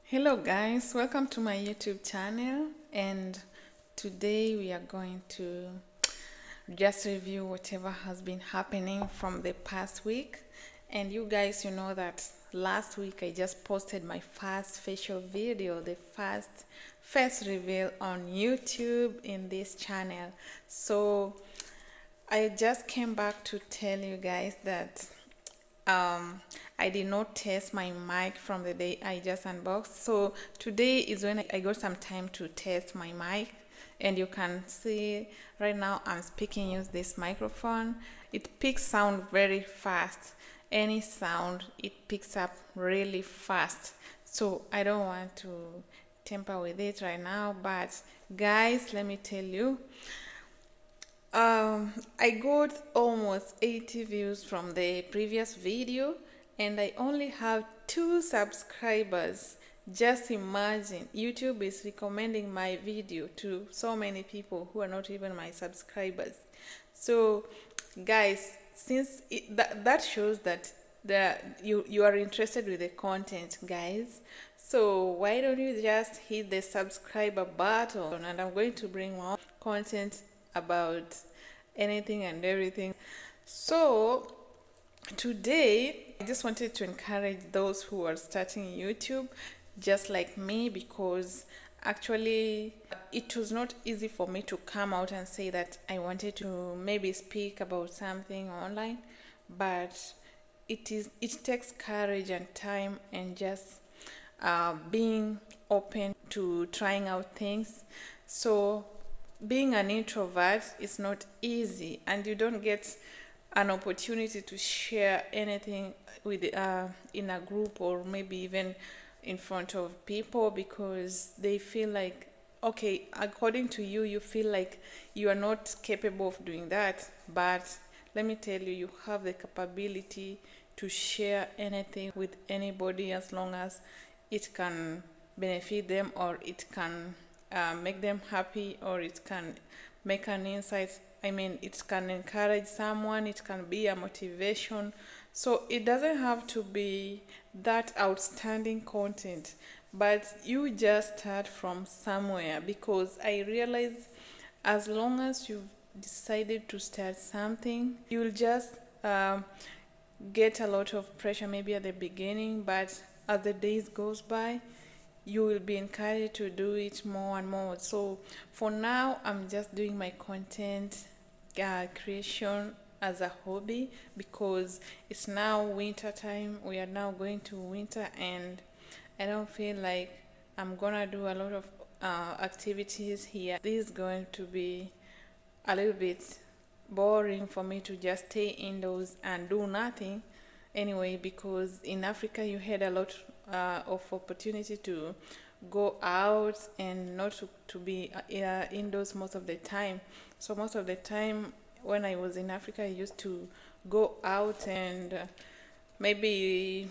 Hello guys, welcome to my YouTube channel, and today we are going to just review whatever has been happening from the past week. And you guys, you know that last week I just posted my first facial video, the first face reveal on YouTube in this channel. So I just came back to tell you guys that I did not test my mic from the day I just unboxed. So today is when I got some time to test my mic, and you can see right now I'm speaking use this microphone. It picks sound very fast. Any sound it picks up really fast. So I don't want to tamper with it right now, but guys, let me tell you, I got almost 80 views from the previous video, and I only have 2 subscribers. Just imagine, YouTube is recommending my video to so many people who are not even my subscribers. So guys, since that shows that you are interested with the content, guys. So why don't you just hit the subscriber button, and I'm going to bring more content about anything and everything. So today I just wanted to encourage those who are starting YouTube just like me, because actually it was not easy for me to come out and say that I wanted to maybe speak about something online, but it takes courage and time and just being open to trying out things. So being an introvert is not easy, and you don't get an opportunity to share anything with in a group, or maybe even in front of people, because they feel like, okay, according to you, you feel like you are not capable of doing that. But let me tell you, you have the capability to share anything with anybody, as long as it can benefit them, or it can make them happy, or it can make an insight. I mean, it can encourage someone, it can be a motivation. So it doesn't have to be that outstanding content, but you just start from somewhere, because I realize as long as you've decided to start something, you'll just get a lot of pressure maybe at the beginning, but as the days goes by, you will be encouraged to do it more and more. So for now, I'm just doing my content creation as a hobby, because it's now winter time. We are now going to winter, and I don't feel like I'm gonna do a lot of activities here. This is going to be a little bit boring for me to just stay indoors and do nothing anyway, because in Africa you had a lot of opportunity to go out and not to be indoors most of the time. So most of the time when I was in Africa, I used to go out and maybe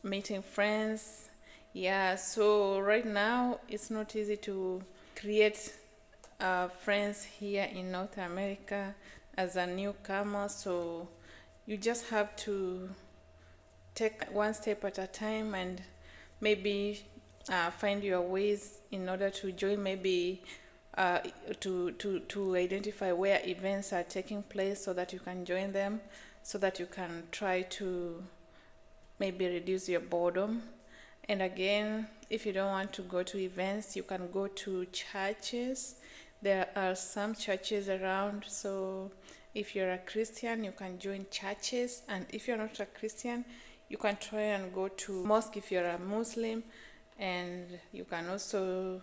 meeting friends. Yeah, so right now it's not easy to create friends here in North America as a newcomer. So you just have to take one step at a time, and maybe find your ways in order to join, maybe to identify where events are taking place, so that you can join them, so that you can try to maybe reduce your boredom. And again, if you don't want to go to events, you can go to churches. There are some churches around, so if you're a Christian, you can join churches, and if you're not a Christian, you can try and go to mosque if you're a Muslim. And you can also,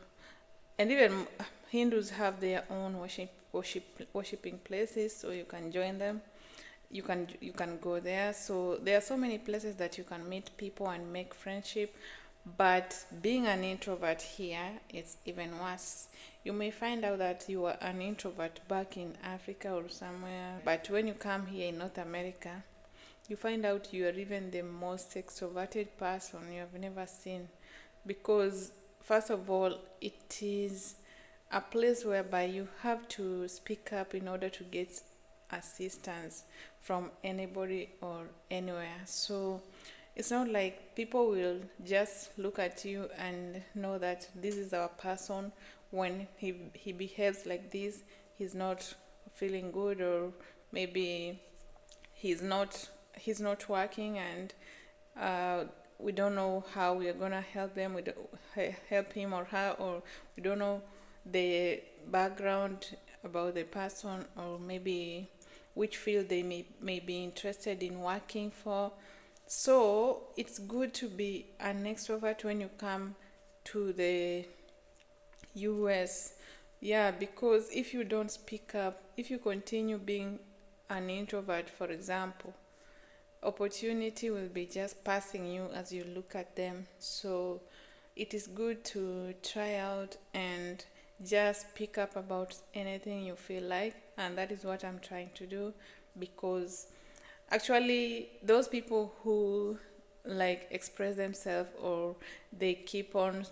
and even Hindus have their own worshiping places, so you can join them. You can go there. So there are so many places that you can meet people and make friendship. But being an introvert here, it's even worse. You may find out that you are an introvert back in Africa or somewhere, but when you come here in North America, you find out you are even the most extroverted person you have never seen, because first of all, it is a place whereby you have to speak up in order to get assistance from anybody or anywhere. So It's not like people will just look at you and know that this is our person. When he behaves like this, he's not feeling good, or maybe he's not he's not working, and uh, we don't know how we are gonna help them. We don't help him or her, or we don't know the background about the person, or maybe which field they may be interested in working for. So it's good to be an extrovert when you come to the US. Yeah, because if you don't speak up, if you continue being an introvert, for example, opportunity will be just passing you as you look at them. So it is good to try out and just pick up about anything you feel like, and that is what I'm trying to do. Because actually those people who like express themselves, or they keep on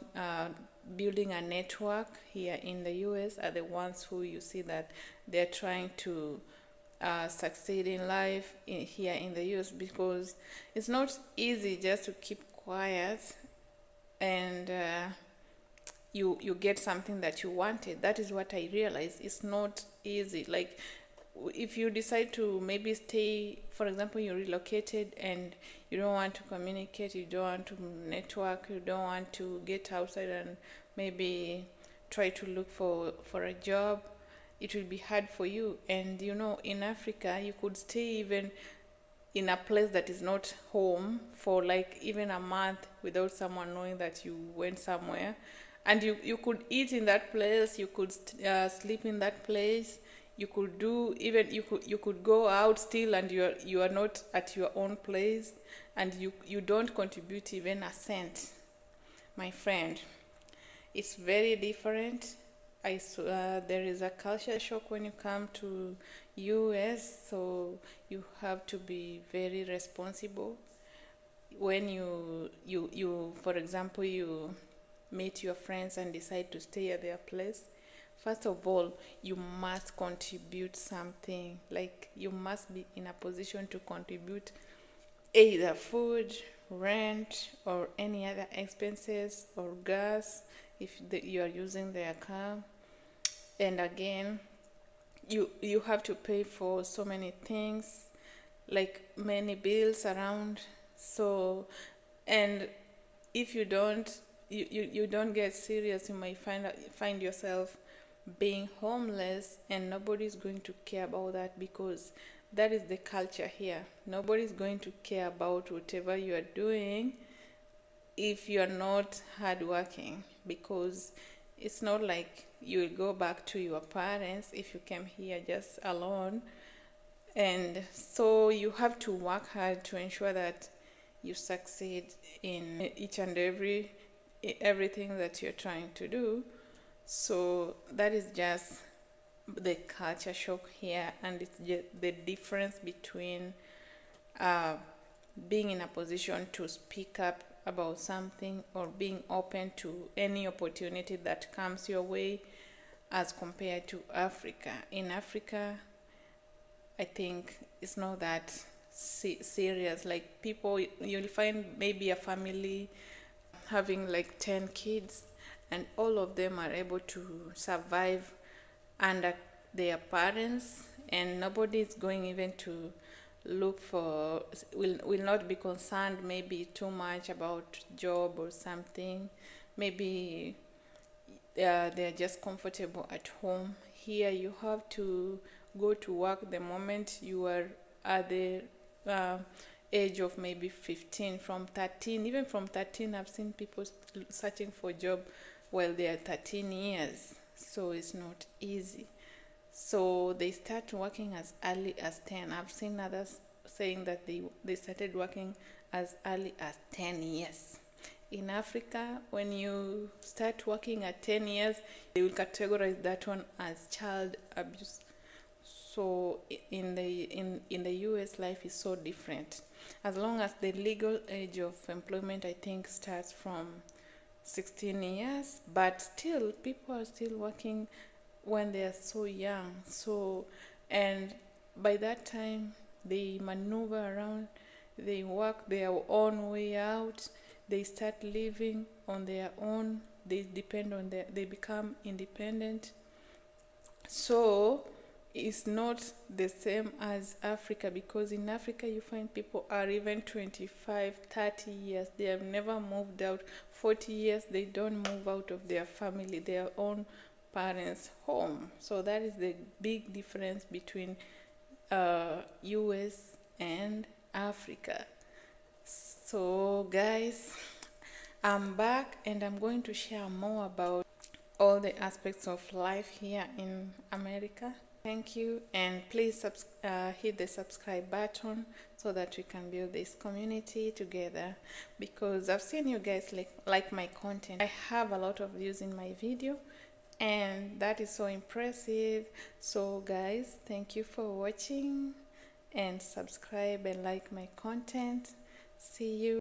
building a network here in the US, are the ones who you see that they're trying to succeed in life here in the US, because it's not easy just to keep quiet and you get something that you wanted. That is what I realized. It's not easy. Like if you decide to maybe stay, for example, you relocated and you don't want to communicate, you don't want to network, you don't want to get outside and maybe try to look for a job, it will be hard for you. And in Africa, you could stay even in a place that is not home for like even a month without someone knowing that you went somewhere. And you could eat in that place, you could sleep in that place, you could do even you could go out still, and you are not at your own place, and you don't contribute even a cent. My friend, it's very different. There is a culture shock when you come to US, so you have to be very responsible when you for example, you meet your friends and decide to stay at their place. First of all, you must contribute something. Like you must be in a position to contribute either food, rent, or any other expenses, or gas if you are using their car. And again, you have to pay for so many things, like many bills around. So, and if you don't get serious, you might find yourself being homeless, and nobody's going to care about that, because that is the culture here. Nobody's going to care about whatever you are doing if you are not hardworking, because it's not like you will go back to your parents if you came here just alone. And so you have to work hard to ensure that you succeed in each and everything that you're trying to do. So that is just the culture shock here, and it's just the difference between uh, being in a position to speak up about something, or being open to any opportunity that comes your way, as compared to Africa. In Africa, I think it's not that serious. Like people, you'll find maybe a family having like 10 kids, and all of them are able to survive under their parents, and nobody is going even to look for, will not be concerned maybe too much about job or something. Maybe they're just comfortable at home. Here you have to go to work the moment you are at the age of maybe 15. From 13, even from 13, I've seen people searching for a job while they are 13 years. So it's not easy. So they start working as early as 10. I've seen others saying that they started working as early as 10 years. In Africa, when you start working at 10 years, they will categorize that one as child abuse. So in the US, life is so different. As long as the legal age of employment, I think, starts from 16 years, but still people are still working when they are so young. So, and by that time they maneuver around, they work their own way out, they start living on their own, they become independent. So it's not the same as Africa, because in Africa you find people are even 25, 30 years, they have never moved out. 40 years they don't move out of their family, their own parents' home. So that is the big difference between US and Africa. So guys, I'm back and I'm going to share more about all the aspects of life here in America. Thank you, and please hit the subscribe button so that we can build this community together, because I've seen you guys like my content. I have a lot of views in my video, and that is so impressive. So guys, thank you for watching, and subscribe and like my content. See you.